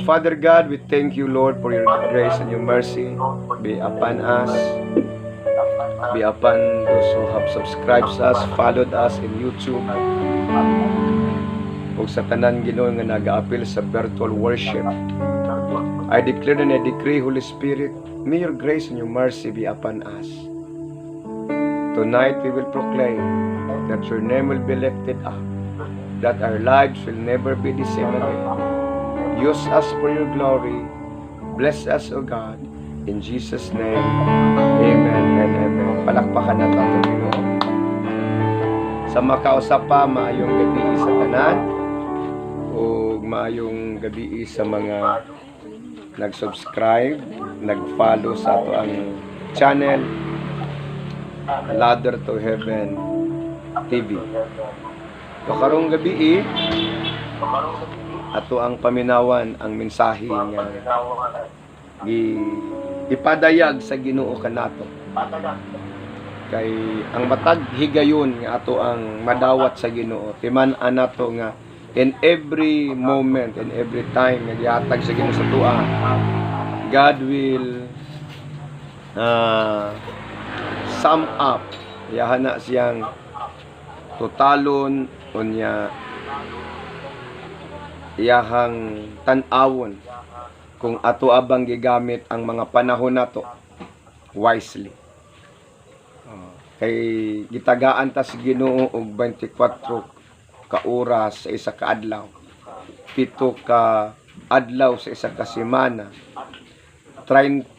Father God, we thank you, Lord, for your grace and your mercy. Be upon us. Be upon those who have subscribed us, followed us in YouTube. O sa tanan Ginoo nga nag-a-appeal sa virtual worship. I declare and I decree, Holy Spirit, may your grace and your mercy be upon us. Tonight we will proclaim that your name will be lifted up, that our lives will never be the same again. Use us for your glory. Bless us, O God. In Jesus' name, amen and amen. Palakpakan na tayo, Ginoo. Sa makausap pa, maayong gabi sa tanan, o maayong gabi sa mga nag-subscribe, nag-follow sa ato ang channel, Ladder to Heaven TV. So karong gabi ato ang paminawan ang mensahe nga ipadayag sa Ginoo kanato. Kay ang matag higayon nga ato ang madawat sa Ginoo. Timan-an nato nga in every moment and every time nga gihatag sa Ginoo sa tuwa, God will sum up. Yahana siyang totalon unya iyahang tan-awon kung ato abang gigamit ang mga panahon nato wisely. Kay gitagaan ta sa Ginoo og 24 ka oras sa isa ka adlaw, 7 ka adlaw sa isa ka semana, 30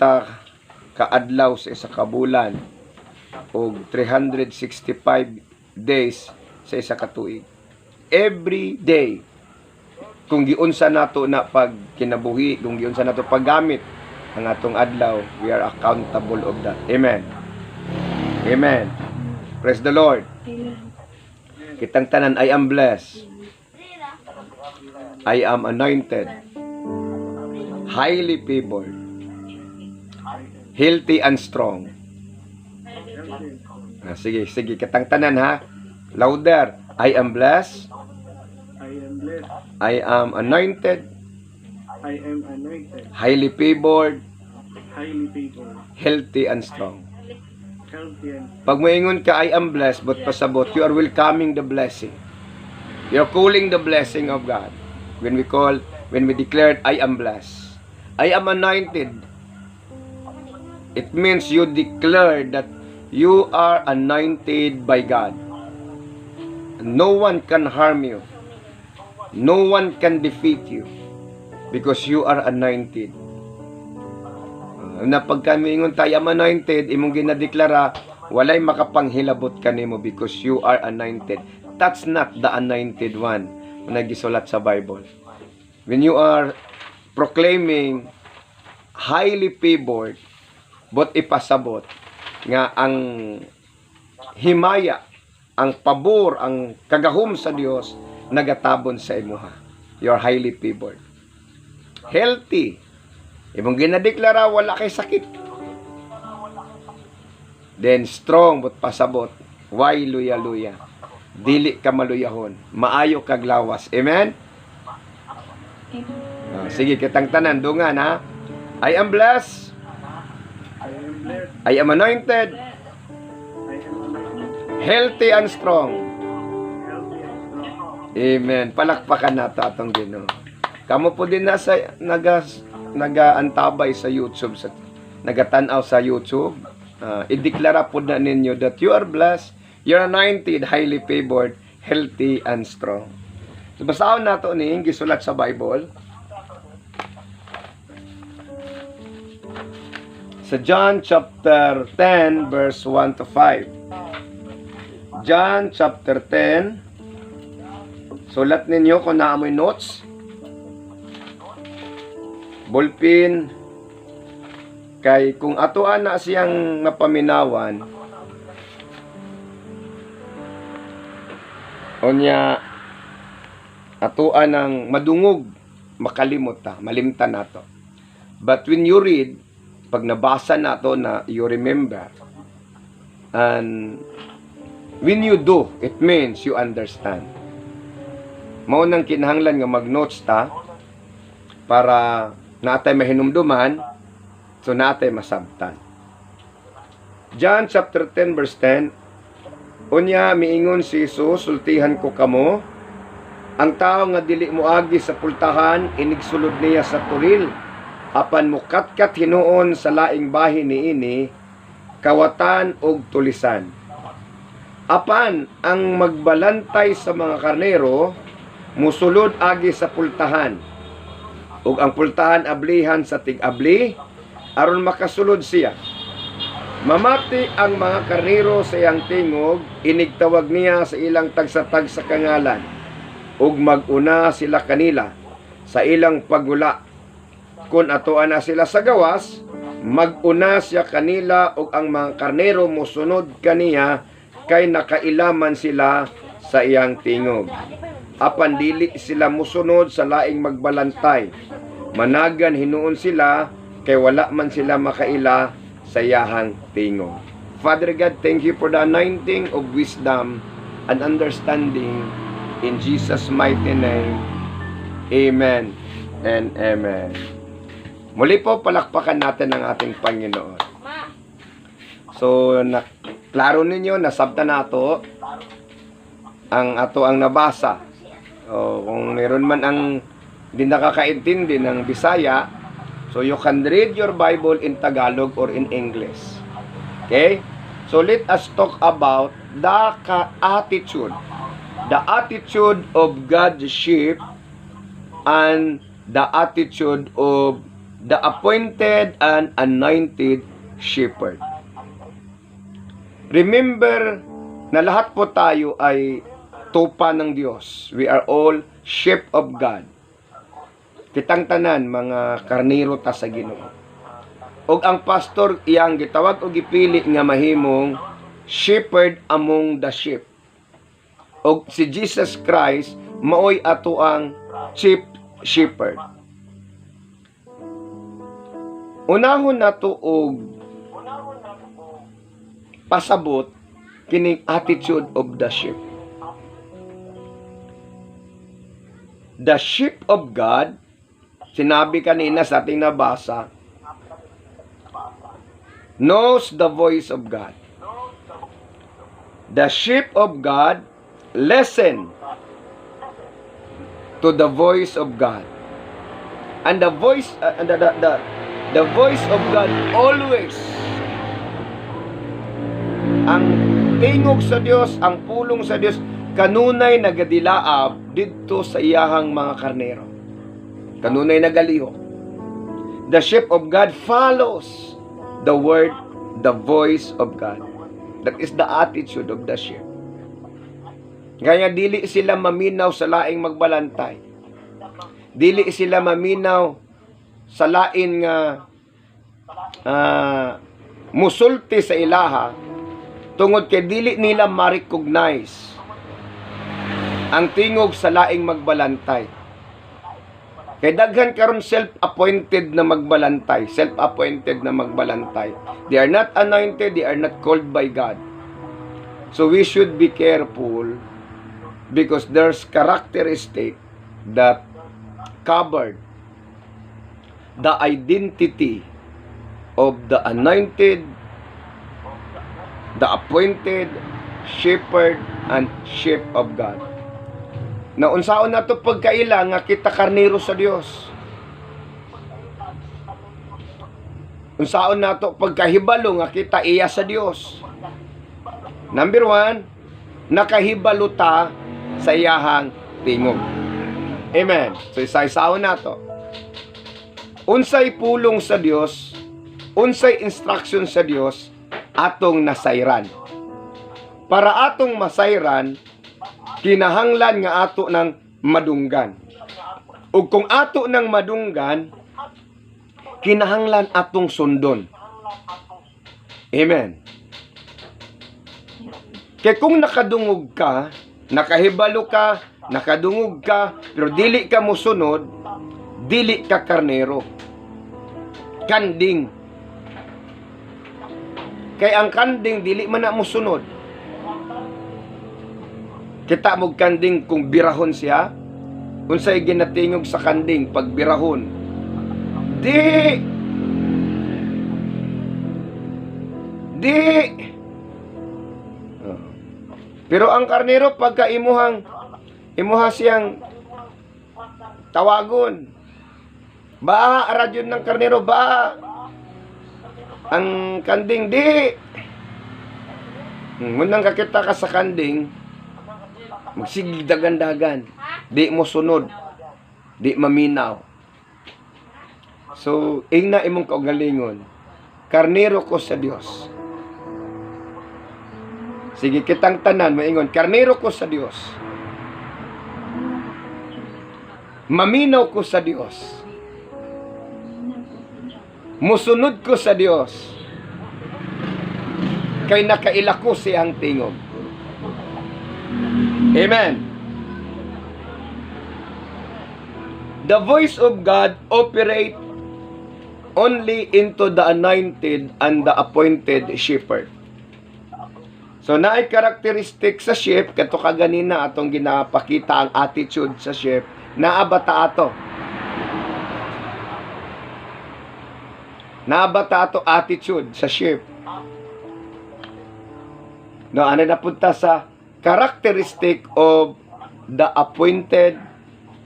ka adlaw sa isa ka bulan, og 365 days sa isa ka tuig. Every day kung giunsa nato na pag kinabuhi, kung giunsa nato paggamit ang atong adlaw, we are accountable of that. Amen. Amen. Praise the Lord. Kitang tanan, I am blessed. I am anointed. Highly favored. Healthy and strong. Sige, kitang tanan ha. Louder. I am blessed. I am blessed. I am anointed. I am anointed. Highly favored. Highly favored. Healthy and strong. Healthy and Pag maingon ka, I am blessed, but pasabot, you are welcoming the blessing. You are calling the blessing of God. When we declared, I am blessed. I am anointed. It means you declare that you are anointed by God. No one can harm you. No one can defeat you because you are anointed. Na pagka mingon tayo am anointed, imong ginadeklara, walay makapanghilabot kanimo because you are anointed. That's not the anointed one na gisulat sa Bible. When you are proclaiming highly favored, but ipasabot nga ang himaya, ang pabor, ang kagahom sa Dios nagatabon sa imuha. You are highly favored. Healthy. Imong ginadeklara wala kay sakit. Then strong but pasabot. Why luya-luya? Dili ka maluyahon. Maayo kag lawas. Amen? Sige, kitang tanan dungan ha. I am blessed. I am blessed. I am anointed. I am anointed. Healthy and strong. Healthy and strong. Amen. Palakpakan nato atong Ginoo. Kamo po din nasa nagaantabay sa YouTube, nagatanaw sa YouTube. Ideklara po na ninyo that you are blessed, you're anointed, highly favored, healthy and strong. So basahon nato ni gisulat sa Bible. Sa John chapter 10 verse 1 to 5. John chapter 10. Sulat ninyo kung naamoy notes. Ballpen. Kay kung atoan na siyang napaminawan, onya atuan ng madungog, makalimot ta, malimtan nato. But when you read, pag nabasa nato na you remember, and when you do, it means you understand. Mao nang kinahanglan nga mag-notes ta para natay mahinumduman, so natay masabtan. John chapter 10 verse 10, unya miingon si Jesus, sultihan ko kamo, ang tao nga dili moagi sa pultahan, inigsulod niya sa turil, apan mukatkat hinuon sa laing bahin niini, kawatan og tulisan. Apan ang magbalantay sa mga karnero, musulod agi sa pultahan, ug ang pultahan ablihan sa tig-abli, aron makasulod siya. Mamati ang mga karnero sa iyang tingog, inigtawag niya sa ilang tagsa-tag sa kangalan, ug mag-una sila kanila sa ilang pagula. Kung atoan na sila sa gawas, mag-una siya kanila, ug ang mga karnero mosunod kaniya, kay nakailaman sila sa iyang tingog. Apan dili sila musunod sa laing magbalantay. Managan hinuon sila, kay wala man sila makaila sa iyahang tingog. Father God, thank you for the anointing of wisdom and understanding in Jesus' mighty name. Amen and amen. Muli po, palakpakan natin ang ating Panginoon. So, klaro ninyo, nasabta na ato ang nabasa. O, kung meron man ang di nakakaintindi ng Bisaya, so you can read your Bible in Tagalog or in English. Okay? So let us talk about the attitude. The attitude of God's sheep and the attitude of the appointed and anointed shepherd. Remember na lahat po tayo ay tupa ng Diyos. We are all sheep of God. Kitang tanan mga karnero ta sa Ginoo. Og ang pastor iyang gitawag og gipili nga mahimong shepherd among the sheep. Og si Jesus Christ maoy ato ang chief shepherd. Unahon nato og pasabot kining attitude of the sheep. The sheep of God, sinabi kanina sa ating nabasa, knows the voice of God. The sheep of God listen to the voice of God. And the voice the voice of God always, ang tingog sa Dios, ang pulong sa Dios, kanunay nagadilaab didto sa iyahang mga karnero. Kanunay nagaliho. The sheep of God follows the word, the voice of God. That is the attitude of the sheep. Kaya dili sila maminaw sa laing magbalantay. Dili sila maminaw sa lain nga musulti sa ilaha, tungod kay dili nila ma-recognize ang tingog sa laing magbalantay. Kay daghan karon self-appointed na magbalantay, self-appointed na magbalantay. They are not anointed, they are not called by God. So we should be careful because there's characteristic that covered the identity of the anointed, the appointed shepherd and sheep of God. Na unsaon nato pagkaila nga kita karnero sa Dios. Unsaon nato pagkahibalo nga kita iya sa Dios. Number 1, nakahibalo ta sa iyahang tingog. Amen. So isa-isaon nato. Unsay pulong sa Dios, unsay instruction sa Dios atong nasayran. Para atong masayran, kinahanglan nga ato ng madunggan. Ug kung ato ng madunggan, kinahanglan atong sundon. Amen. Kaya kung nakadungog ka, nakahibalo ka, nakadungog ka, pero dili ka musunod, dili ka karnero. Kanding. Kaya ang kanding, dili man na musunod. Kita mo kanding kung birahon siya, unsay ginatingog sa kanding pag birahon, Di. Oh. Pero ang karnero pagka imuha siyang tawagon. Ba radyon ng karnero ba? Ang kanding di. Munang kakita ka sa kanding, magsigig dagan-dagan. Di mo sunod. Di maminaw. So, ingna imong kaugalingon. Karnero ko sa Dios. Sige, kitang tanan, maingon. Karnero ko sa Dios. Maminaw ko sa Dios. Musunod ko sa Dios. Kay nakaila ko siyang tingog. Amen. The voice of God operate only into the anointed and the appointed shepherd. So, naay karakteristik sa sheep, kato kaganina atong ginapakita ang attitude sa sheep, naabata ato. Naabata ato attitude sa sheep. No, ano napunta sa characteristic of the appointed,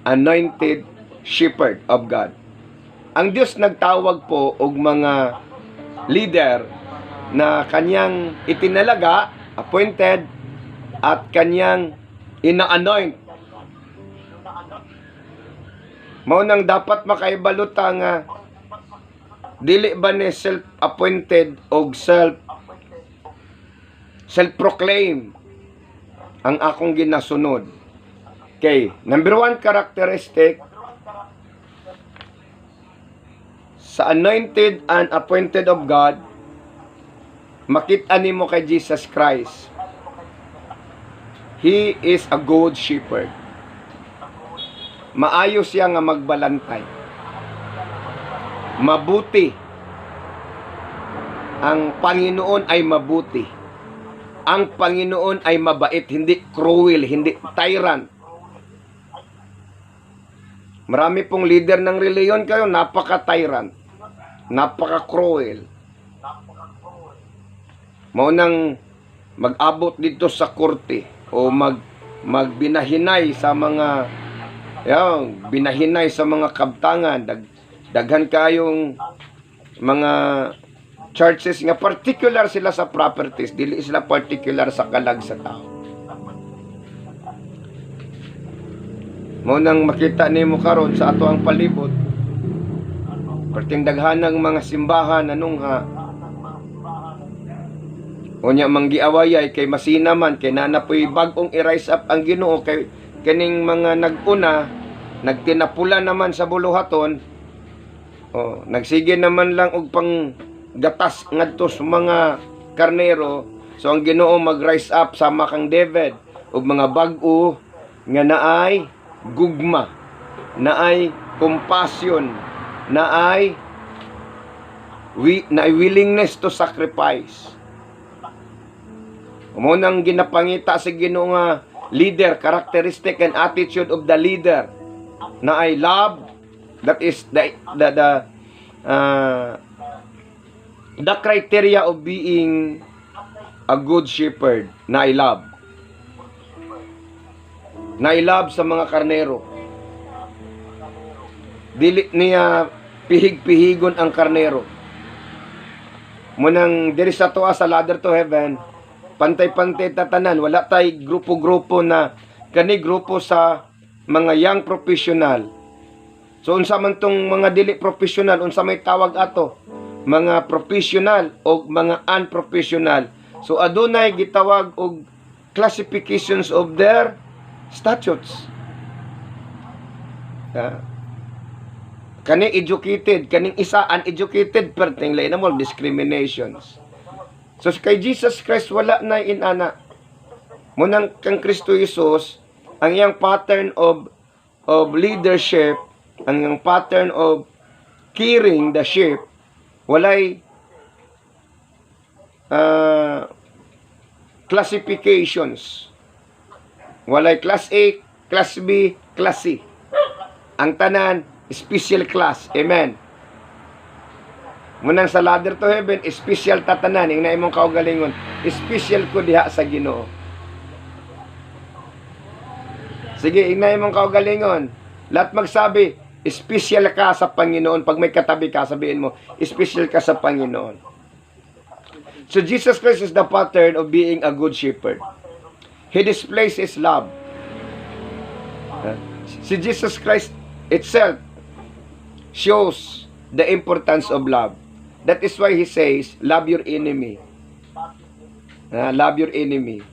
anointed shepherd of God. Ang Diyos nagtawag po og mga leader na kanyang itinalaga, appointed, at kanyang ina-anoint. Mao nang dapat makaibalota nga dili ba ni self-appointed o self-proclaim ang akong ginasunod. Okay, number 1 characteristic sa anointed and appointed of God, makita nimo kay Jesus Christ. He is a good shepherd. Maayo siya nga magbalantay. Mabuti. Ang Panginoon ay mabuti. Ang Panginoon ay mabait, hindi cruel, hindi tyrant. Marami pong leader ng reliyon kayo, napaka-tyrant, napaka-cruel. Maunang mag-abot dito sa korte o magbinahinay sa mga binahinay sa mga kabtangan, daghan kayong mga churches nga particular sila sa properties, dili sila particular sa kalag sa tao. Mao nang makita nimo karon sa ato ang palibot, perting daghanang mga simbahan anungha. Unya manggiawayay kay masina man kay nanapoy bag-ong i-rise up ang Ginoo kay kaning mga nag-una nagtinapula naman sa buluhaton. Nagsige naman lang og pang gatas ngadto sa mga karnero. So ang Ginoo mag-rise up sama kang David og mga bag-o nga naay gugma, naay compassion, naay willingness to sacrifice. Mo nang ginapangita sa Ginoo nga leader, characteristic and attitude of the leader, naay love, that is the criteria of being a good shepherd, naay love. Nailab sa mga karnero. Dili niya pihig-pihigon ang karnero. Munang diri sa tuwa sa ladder to heaven, pantay-pantay tatanan, wala tay grupo-grupo na kani grupo sa mga young professional. So unsa man tong mga dili professional, unsa may tawag ato? Mga professional o mga unprofessional. So adunay gitawag og classifications of their statutes. Kani educated, kaning isa uneducated, perting lain na mo discriminations. So kay Jesus Christ wala na inana. Munang kang Kristo Jesus, ang iyang pattern of leadership, ang iyang pattern of caring the sheep, walay classifications. Walay class A, class B, class C. Ang tanan, special class. Amen. Munang sa ladder to heaven, special tatanan, yung naimong kaugalingon, special ko diha sa Ginoo. Sige, inay mong kaugalingon. Lahat magsabi, special ka sa Panginoon. Pag may katabi ka, sabihin mo, special ka sa Panginoon. So Jesus Christ is the pattern of being a good shepherd. He displays His love. Si Jesus Christ itself shows the importance of love. That is why He says, love your enemy. Love your enemy.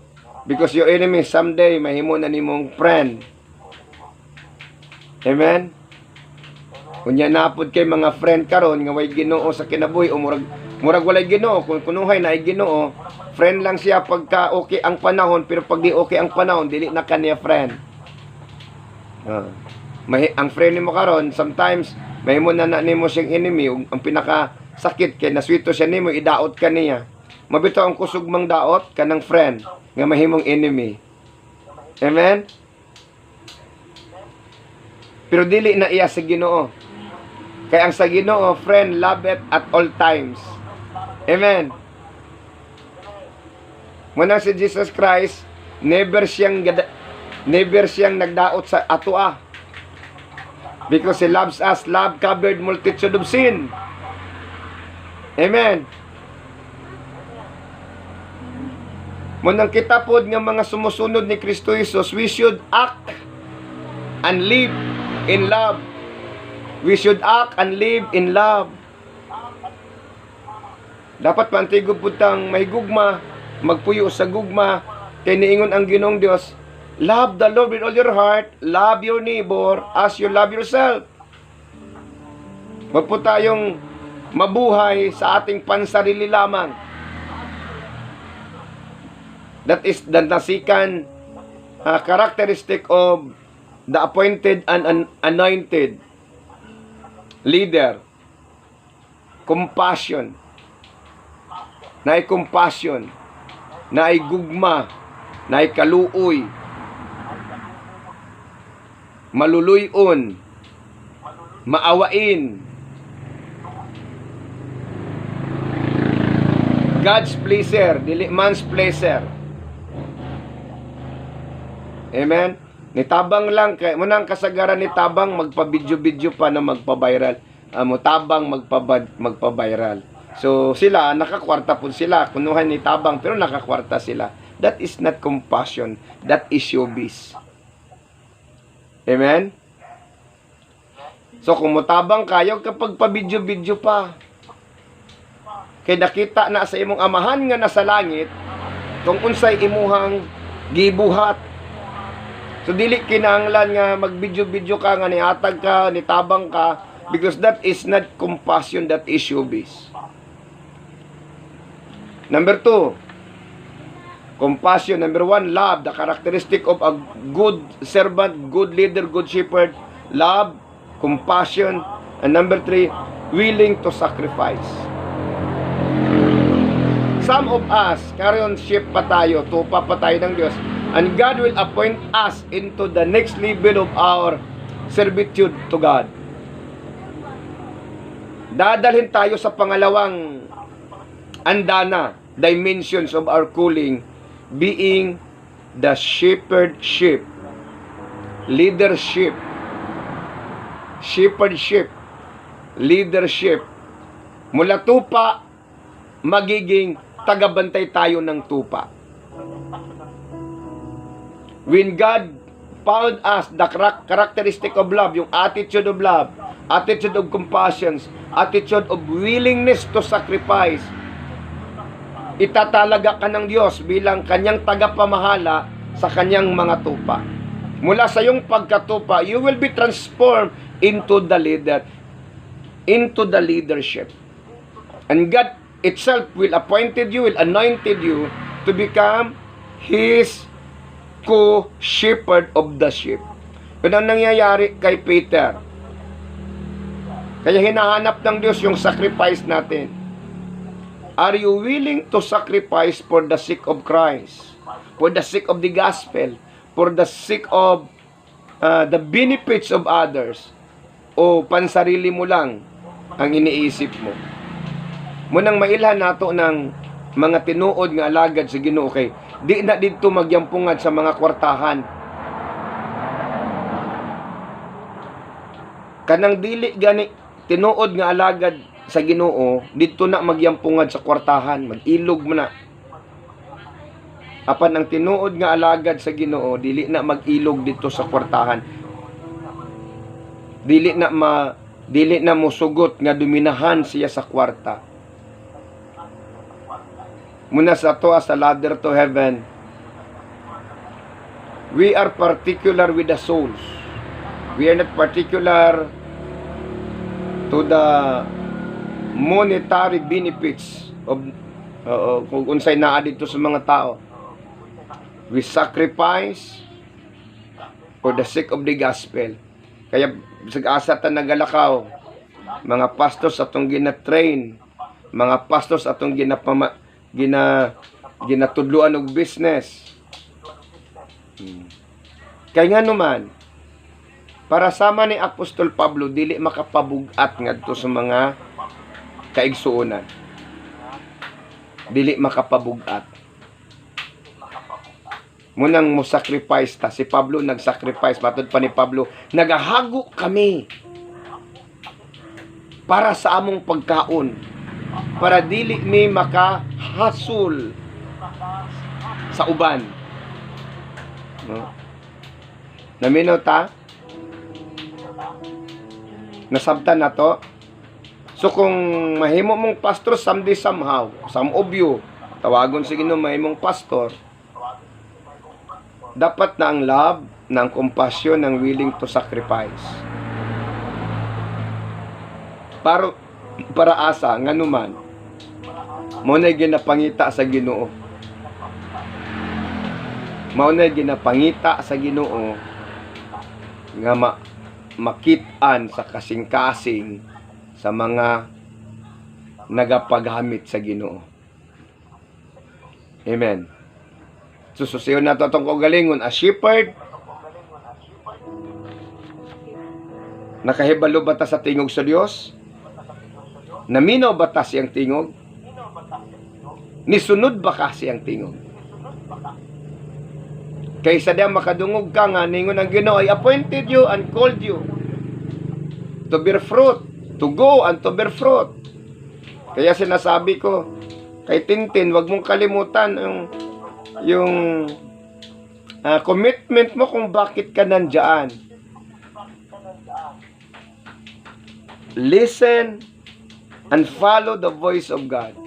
Because your enemy someday mahimo na nimong friend. Amen? Kunya napod kay mga friend karon nga way Ginoo sa kinabuhi o murag walay Ginoo, kung kunuhay na ay Ginoo, friend lang siya pagka okay ang panahon, pero pag di okay ang panahon, dili na kaniya friend. Ang friend mo karon sometimes mahimo na nimo siyang enemy. Ang pinaka sakit kay naswito siya nimo, idaot ka niya. Mabitaw ang kusog mang daot kanang friend nga mahimong enemy. Amen? Pero dili na iya sa Ginoo. Kaya ang sa Ginoo, friend, love it at all times. Amen? Muna si Jesus Christ, never siyang nagdaot sa atua. Because He loves us. Love covered multitude of sin. Amen? Munang kita pod nga mga sumusunod ni Kristo Jesus, we should act and live in love. We should act and live in love. Dapat pantigod putang may gugma, magpuyo sa gugma, kay niingon ang Ginoong Dios, love the Lord with all your heart, love your neighbor as you love yourself. Wag po tayong mabuhay sa ating pansarili lamang. That is the nasikan characteristic of the appointed and anointed leader. Compassion. Naay compassion. Naay gugma. Naay kaluoy. Maluluyon. Maawain. God's pleasure, dili man's pleasure. Amen? Nitabang lang, kaya munang kasagaran ni tabang magpa-video-video pa na magpa-viral. Tabang magpa-viral. So sila, nakakwarta po sila. Kunuhan ni tabang, pero nakakwarta sila. That is not compassion. That is showbiz. Amen? So kung mutabang kayo, kapag pa-video-video pa, kay nakita na sa imong amahan nga nasa langit, kung unsay imuhang gibuhat. So dili kinahanglan nga mag-video-video ka nga nihatag ka, nitabang ka, because that is not compassion, that is showbiz. Number 2, compassion. Number 1, love, the characteristic of a good servant, good leader, good shepherd. Love, compassion. And number 3, willing to sacrifice. Some of us, karon ship pa tayo, tupa pa tayo ng Diyos, and God will appoint us into the next level of our servitude to God. Dadalhin tayo sa pangalawang andana, dimensions of our calling, being the shepherdship, leadership, shepherdship, leadership. Mula tupa, magiging tagabantay tayo ng tupa. When God found us the characteristic of love, yung attitude of love, attitude of compassion, attitude of willingness to sacrifice, itatalaga ka ng Diyos bilang kanyang tagapamahala sa kanyang mga tupa. Mula sa iyong pagkatupa, you will be transformed into the leader, into the leadership. And God itself will appointed you, will anointed you to become His co-shepherd of the sheep. Yun ang nangyayari kay Peter. Kaya hinahanap ng Diyos yung sacrifice natin. Are you willing to sacrifice for the sake of Christ? For the sake of the gospel? For the sake of the benefits of others? O pansarili mo lang ang iniisip mo? Munang mailhan nato ng mga tinuod nga alagad sa Ginoo kay di na didto magyampungad sa mga kwartahan. Kanang dili gani tinuod nga alagad sa Ginoo, didto na magyampungad sa kwartahan, mag-ilog mo na. Apan ang tinuod nga alagad sa Ginoo, dili na mag-ilog dito sa kwartahan. Dili na mosugot nga dominahan siya sa kwarta. Muna sa to sa ladder to heaven, we are particular with the souls. We are not particular to the monetary benefits of kung unsay naa dito sa mga tao. We sacrifice for the sake of the gospel. Kaya asa ta nagalakaw, mga pastors atong gina-train, mga pastors atong ginatudluan og business. Kaya nga naman, para sama ni Apostol Pablo, dili makapabugat ngadto sa mga kaigsuonan. Dili makapabugat. Munang mo sacrifice ta. Si Pablo nag-sacrifice. Matod pa ni Pablo, nagahago kami para sa among pagkaon. Para dili mi makahasol sa uban. No? Naminaw ta? Nasabtan na to? So kung mahimo mong pastor someday somehow, some of you, tawagon sige no mahimong pastor, dapat na ang love, na ang compassion, ang willing to sacrifice. Para asa, nga naman, maunay ginapangita sa Ginoo. Maunay ginapangita sa Ginoo nga makitaan sa kasing-kasing sa mga nagapaghamit sa Ginoo. Amen. Sususiyon na ito itong kagalingon. A shepherd, nakahibalo ba ta sa tingog sa Dios? Naminaw ba ta siyang tingog? Nisunod ba ka siyang tingog? Kaysa diyan makadungog ka nga, ningon ang Ginoo, I appointed you and called you to bear fruit, to go and to bear fruit. Kaya sinasabi ko, kay Tintin, wag mong kalimutan yung commitment mo kung bakit ka nandyan. Listen and follow the voice of God.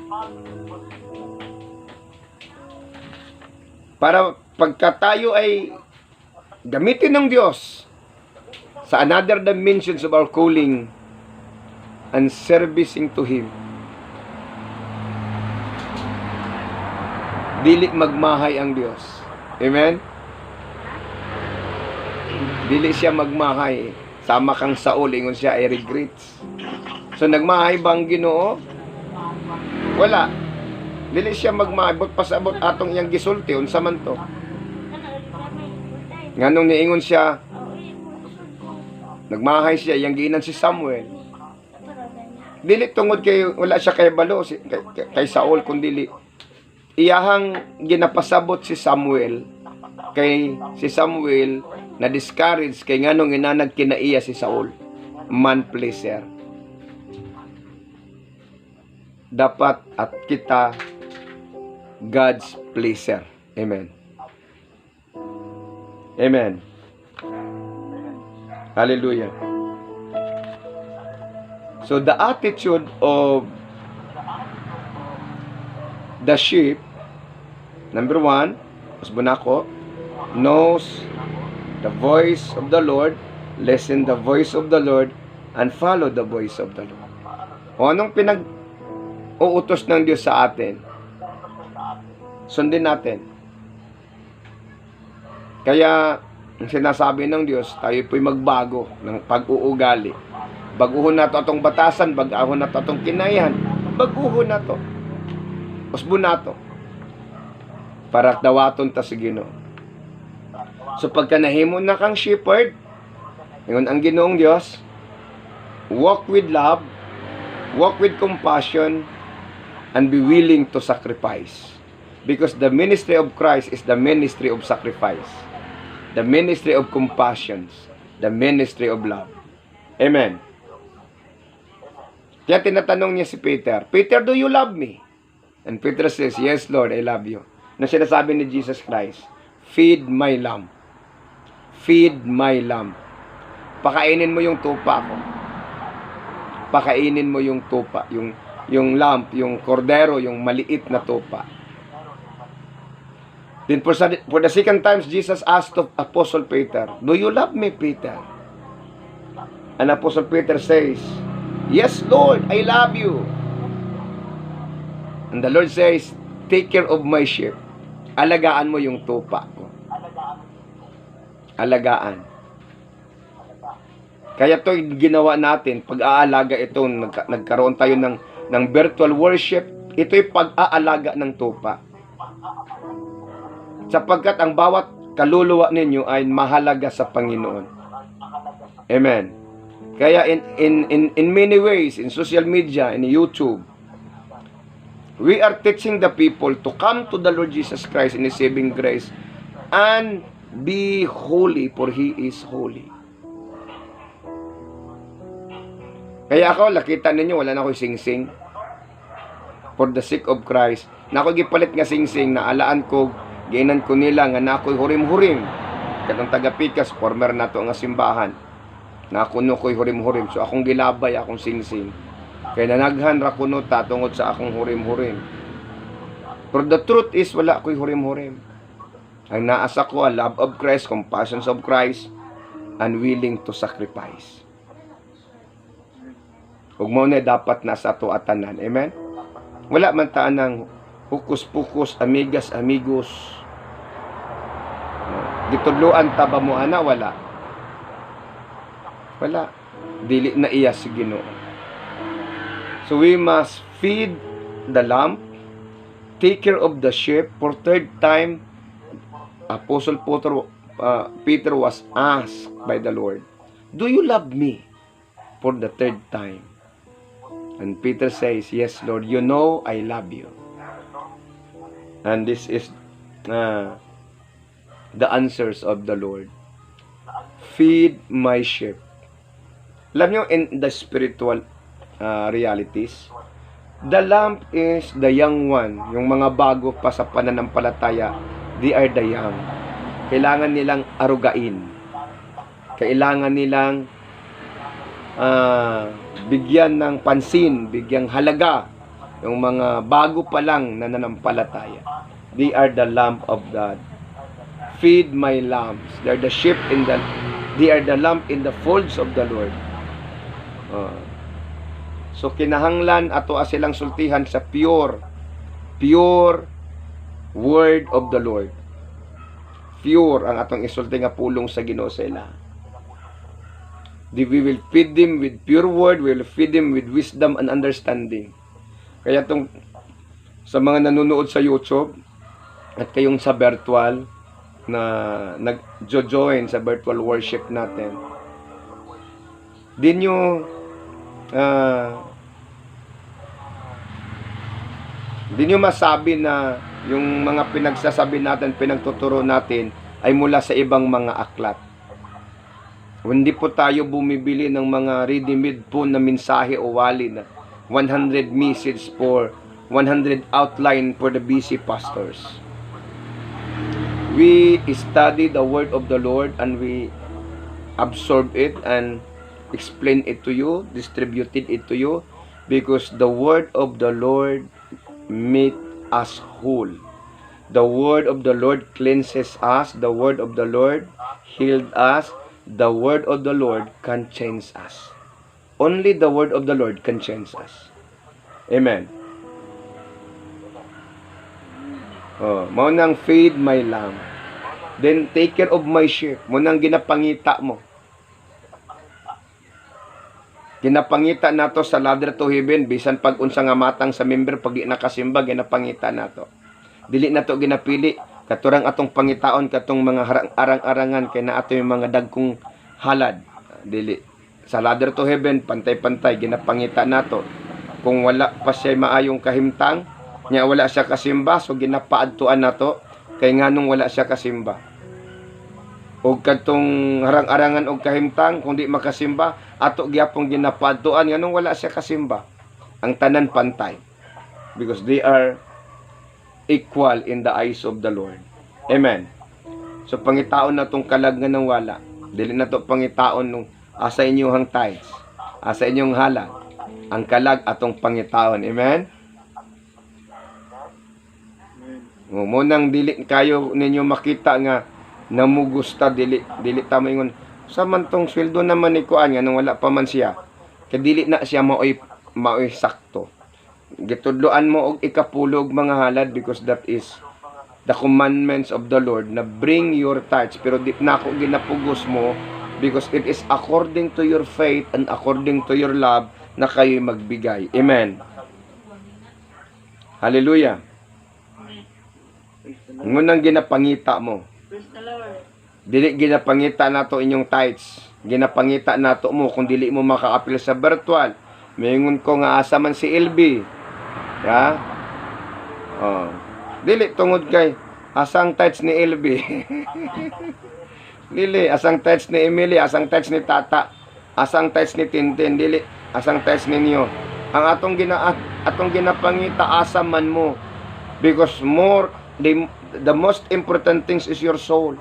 Para pagka tayo ay gamitin ng Diyos sa another dimensions of our calling and servicing to Him, dili magmahay ang Diyos. Amen? Dili siya magmahay. Sama kang Saul, ingon siya ay regrets. So nagmahay bang Ginoo? Wala. Dili siya magmahay. But pasabot atong iyang gisulti, unsa man to? Nganong niingon siya, nagmahay siya, iyang giinan si Samuel. Dili tungod kay wala siya kay balo kay Saul, kundi iyahang ginapasabot si Samuel kay si Samuel na discourage kay nganong inanag kinaiya si Saul, man pleaser. Dapat at kita God's pleaser. Amen. Amen. Hallelujah. So the attitude of the sheep, number one, Bunako, knows the voice of the Lord, listen the voice of the Lord, and follow the voice of the Lord. O anong pinag-uutos ng Diyos sa atin? Sundin natin. Kaya, ang sinasabi ng Diyos, tayo po'y magbago ng pag-uugali. Baguhon na to atong batasan, baguhon na to atong kinayan, baguhon na to. Usbo na to. Para dawaton ta sa Ginoo. So pagka nahimo na kang shepherd, ngayon ang Ginoong Diyos, walk with love, walk with compassion, and be willing to sacrifice. Because the ministry of Christ is the ministry of sacrifice. The ministry of compassion. The ministry of love. Amen. Kaya tinatanong niya si Peter, Peter, do you love me? And Peter says, yes, Lord, I love you. Na sinasabi ni Jesus Christ, feed my lamb. Feed my lamb. Pakainin mo yung tupa ko. Pakainin mo yung tupa, yung lamb, yung kordero, yung maliit na tupa. Then for the second time, Jesus asked of Apostle Peter, do you love me, Peter? And Apostle Peter says, yes, Lord, I love you. And the Lord says, take care of my sheep. Alagaan mo yung tupa ko. Alagaan. Kaya ito ginawa natin, pag-aalaga ito, nagkaroon tayo ng virtual worship, ito'y pag-aalaga ng tupa. Sapagkat ang bawat kaluluwa ninyo ay mahalaga sa Panginoon. Amen. Kaya in many ways, in social media, in YouTube, we are teaching the people to come to the Lord Jesus Christ in His saving grace and be holy, for He is holy. Kaya ako, lakita ninyo, wala na ako sing-sing. For the sake of Christ. Na ako gipalit nga sing-sing, na alaan ko, giinan ko nila, nga na ako'y hurim-hurim. Katong taga-Pikas, former na to nga simbahan. Na ako no ko'y hurim-hurim. So akong gilabay, akong sing-sing. Kaya nanaghan ra kuno tatungod sa akong hurim-hurim. But the truth is, wala ako'y hurim-hurim. Ang naasa ko, love of Christ, compassion of Christ, and willing to sacrifice. Ug mao na dapat nasa ato atanan. Amen? Wala man taan ng hukus-pukus, amigas, amigos. Gitudloan ta ba mo ana? Wala. Wala. Dili na iya si Ginoo. So we must feed the lamb, take care of the sheep. For third time, Apostle Peter was asked by the Lord, do you love me? For the third time. And Peter says, yes, Lord, you know I love you. And this is the answers of the Lord. Feed my sheep. Alam nyo, in the spiritual realities, the lamb is the young one. Yung mga bago pa sa pananampalataya, they are the young. Kailangan nilang arugain. Kailangan nilang bigyan ng pansin, bigyang halaga yung mga bago pa lang na nananampalataya. They are the lamb of God. Feed my lambs. They are the sheep they are the lamb in the folds of the Lord. So kinahanglan ato silang sultihan sa pure word of the Lord. Pure ang atong isulti nga pulong sa Ginoo sa ila. We will feed them with pure word, we will feed them with wisdom and understanding. Kaya tong sa mga nanonood sa YouTube at kayong sa virtual na nag-join sa virtual worship natin, di nyo masabi na yung mga pinagsasabi natin, pinagtuturo natin ay mula sa ibang mga aklat. Hindi po tayo bumibili ng mga ready-made po na mensahe o wali na 100 message for 100 outline for the busy pastors. We study the word of the Lord and we absorb it and explain it to you, distributed it to you, because the word of the Lord make us whole. The word of the Lord cleanses us. The word of the Lord healed us. The word of the Lord can change us. Only the word of the Lord can change us. Amen. Mao nang feed my lamb. Then take care of my sheep. Mo nang ginapangita mo. Ginapangita nato sa ladder to heaven, bisan pag unsa nga matang sa member pag nakasimba, ginapangita nato. Dili nato ginapili katurang atong pangitaon katong mga arang-arangan kay na ato yung mga dagkong halad. Dili sa ladder to heaven, pantay-pantay ginapangita nato. kung wala pa siya maayong kahimtang, nya wala siya kasimba, so ginapaadtuan nato kay nganong wala siya kasimba. O kadtong harang-arangan og kahimtang, kung di makasimba, ato gyapong ginapaadtuan nganong wala siya kasimba. Ang tanan pantay, because they are equal in the eyes of the Lord. Amen. So pangitaon na tong kalag nga nang wala. Dili na to pangitaon nung asa inyong tithes, asa inyong halang. Ang kalag atong pangitaon. Amen. Munang dili kayo ninyo makita nga namugusta, dili ta moingon sa man tong sweldo naman ni kuan nga nung wala pa man siya. Kay dili na siya maoy sakto. Gitudloan mo og ikapulog mga halad, because that is the commandments of the Lord na bring your tithes, pero di na ako ginapugos mo, because it is according to your faith and according to your love na kayo magbigay. Amen. Hallelujah. Ngunang ginapangita mo. Dili ginapangita nato inyong tithes. Ginapangita nato mo kung dili mo makaapil sa virtual. Mayingon ko nga asa man si LB. Ya? Oh. Dili tungod kay asang tithes ni LB. Dili asang tithes ni Emily, asang tithes ni Tata, asang tithes ni Tintin, dili asang tithes ninyo. Ang atong ginapangita asa man mo, because the most important things is your soul.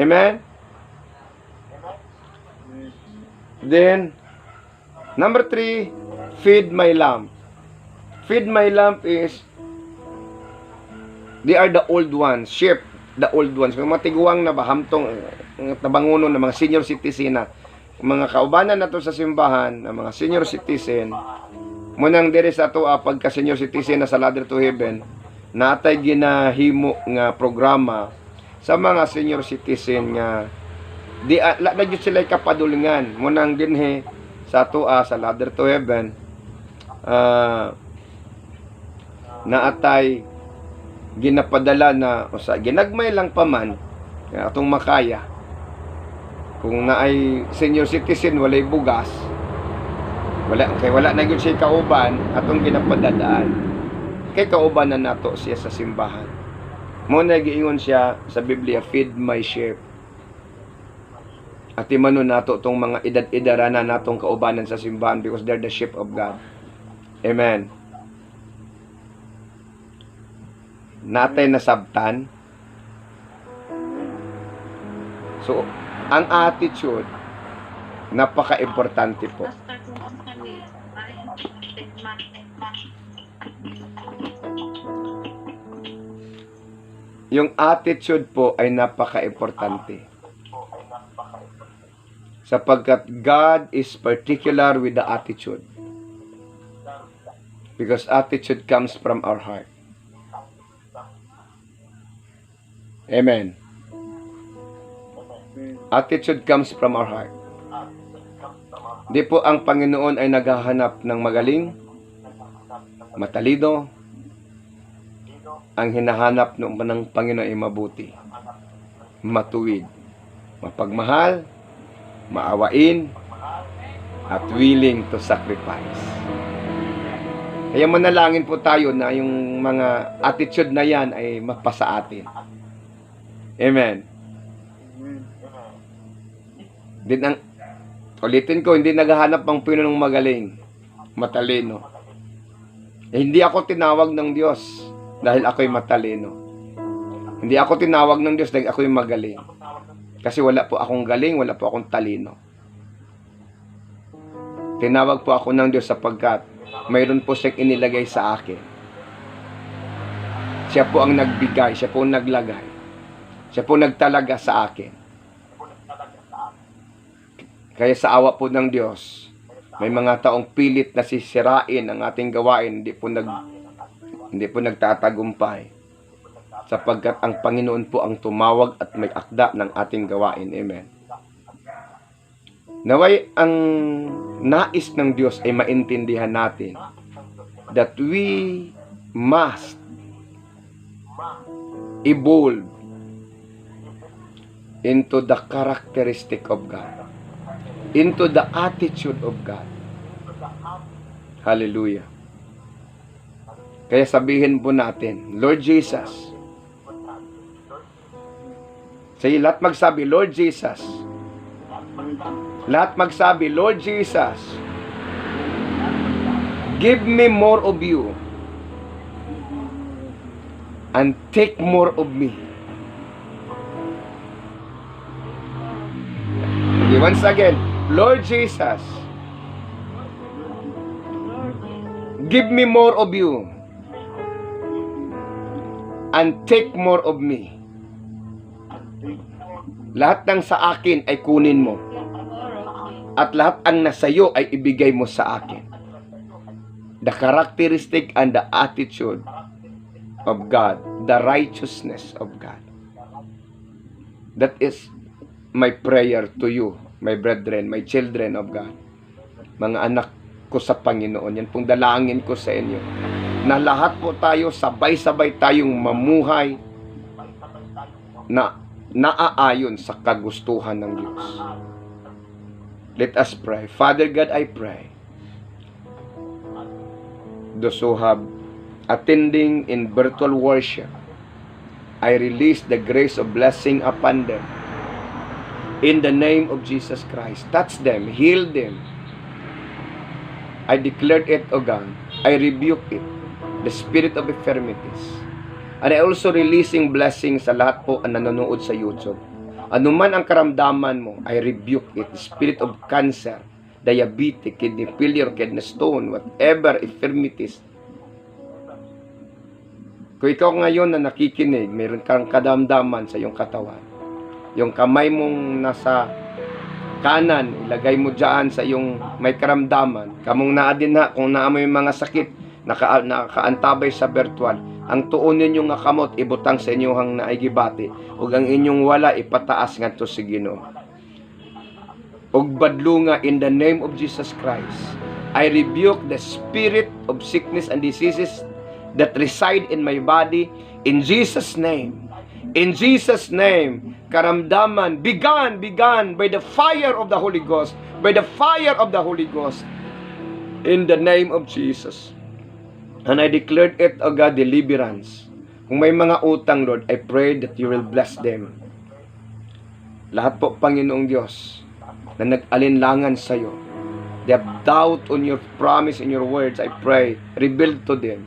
Amen. Then number 3, feed my lamb. Feed my lamb is they are the old ones, sheep, the old ones. Mga tiguang na bahamtong tabanguno na mga senior citizen na mga kaubanan nato sa simbahan, na mga senior citizen. Munang diri sa ato pagka senior citizen na sa Ladder to Heaven, natay ginahimo nga programa sa mga senior citizen nga di la gyud sila kapadulngan. Munang dinhi sa ato sa Ladder to Heaven, naatay ginapadala na usa ginagmay lang pa man atong makaya. Kung naay senior citizen walay bugas, wala na gyud siya kauban, atong ginapadadaan kay kauban na nato siya sa simbahan. Mo na giingon siya sa Biblia, feed my sheep. At imano nato tong mga edad-edara na natong kaubanan sa simbahan, because they're the sheep of God. Amen. Natay nasabtan. So, ang attitude, napaka-importante po. Yung attitude po ay napaka-importante. Sapagkat God is particular with the attitude. Because attitude comes from our heart. Amen. Attitude comes from our heart. Di po ang Panginoon ay naghahanap ng magaling, matalino. Ang hinahanap ng Panginoon ay mabuti, matuwid, mapagmahal, maawain, at willing to sacrifice. Kaya manalangin po tayo na yung mga attitude na yan ay mapasa atin. Amen. Ulitin ko, hindi naghahanap ng Panginoong magaling, matalino. Hindi ako tinawag ng Diyos dahil ako'y matalino. Hindi ako tinawag ng Diyos dahil ako'y magaling. Kasi wala po akong galing, wala po akong talino. Tinawag po ako ng Diyos sapagkat mayroon po siyang inilagay sa akin. Siya po ang nagbigay, siya po ang naglagay. Siya po nagtalaga sa akin. Kaya sa awa po ng Diyos, may mga taong pilit na sisirain ang ating gawain, hindi po nagtatagumpay. Sapagkat ang Panginoon po ang tumawag at may akda ng ating gawain. Amen. Naway ang nais ng Diyos ay maintindihan natin that we must evolve into the characteristic of God, into the attitude of God. Hallelujah. Kaya sabihin po natin, Lord Jesus. Sige, lahat magsabi, Lord Jesus. Lahat magsabi, Lord Jesus. Give me more of you. And take more of me. Okay, once again, Lord Jesus. Give me more of you. And take more of me. Lahat ng sa akin ay kunin mo. At lahat ang nasa iyo ay ibigay mo sa akin. The characteristic and the attitude of God. The righteousness of God. That is my prayer to you, my brethren, my children of God. Mga anak ko sa Panginoon. Yan pong dalangin ko sa inyo. Na lahat po tayo, sabay-sabay tayong mamuhay na naaayon sa kagustuhan ng Diyos. Let us pray. Father God, I pray. Those who have attending in virtual worship, I release the grace of blessing upon them. In the name of Jesus Christ. Touch them. Heal them. I declare it, O God. I rebuke it. The spirit of infirmities. And I also releasing blessings sa lahat po ang nanonood sa YouTube. Ano man ang karamdaman mo, I rebuke it. The spirit of cancer, diabetes, kidney failure, kidney stone, whatever infirmities. Kung ikaw ngayon na nakikinig, mayroon kang kadamdaman sa iyong katawan. Yung kamay mong nasa kanan, ilagay mo dyan sa iyong may karamdaman. Kamong naa din na, kung naa mo yung mga sakit, nakaantabay sa virtual, ang tuon ninyo nga kamot, ibutang sa inyohang naigibati, ug ang inyong wala, ipataas nga to sa Ginoo. Ug badlunga in the name of Jesus Christ, I rebuke the spirit of sickness and diseases that reside in my body, in Jesus' name. In Jesus' name, karamdaman, began by the fire of the Holy Ghost, by the fire of the Holy Ghost, in the name of Jesus. And I declared it, O God, deliverance. Kung may mga utang, Lord, I pray that you will bless them. Lahat po, Panginoong Diyos, na nag-alinlangan sa iyo, they have doubt on your promise and your words, I pray, rebuild to them.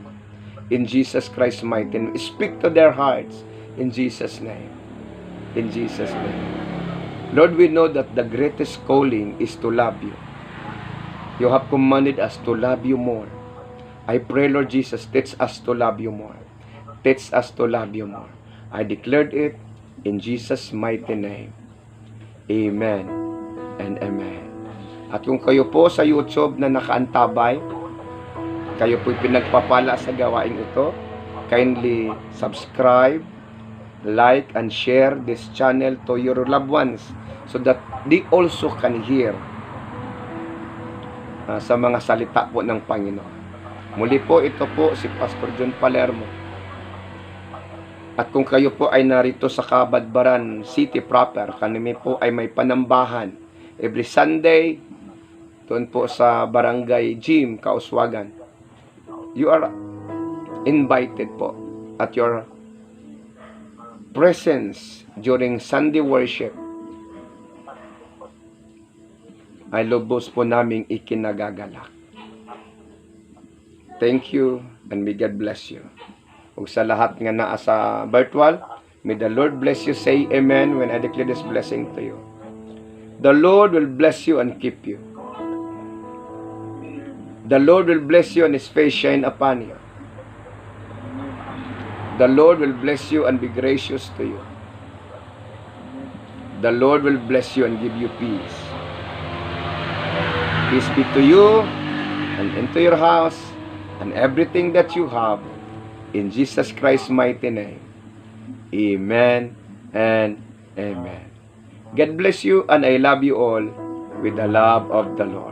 In Jesus Christ's mighty name. Speak to their hearts. In Jesus' name. In Jesus' name. Lord, we know that the greatest calling is to love you. You have commanded us to love you more. I pray, Lord Jesus, teach us to love you more. Teach us to love you more. I declared it in Jesus' mighty name. Amen and amen. At kung kayo po sa YouTube na nakaantabay, kayo po'y pinagpapala sa gawaing ito, kindly subscribe, like, and share this channel to your loved ones so that they also can hear sa mga salita po ng Panginoon. Muli po, ito po si Pastor John Palermo. At kung kayo po ay narito sa Kabadbaran City proper, kami po ay may panambahan every Sunday doon po sa Barangay Gym, Kauswagan. You are invited po at your presence during Sunday worship. Ay lubos po naming ikinagagalak. Thank you and may God bless you. Ug sa lahat nga naa sa virtual, may the Lord bless you. Say amen when I declare this blessing to you. The Lord will bless you and keep you. The Lord will bless you and His face shine upon you. The Lord will bless you and be gracious to you. The Lord will bless you and give you peace. Peace be to you and into your house and everything that you have, in Jesus Christ's mighty name. Amen and amen. God bless you, and I love you all with the love of the Lord.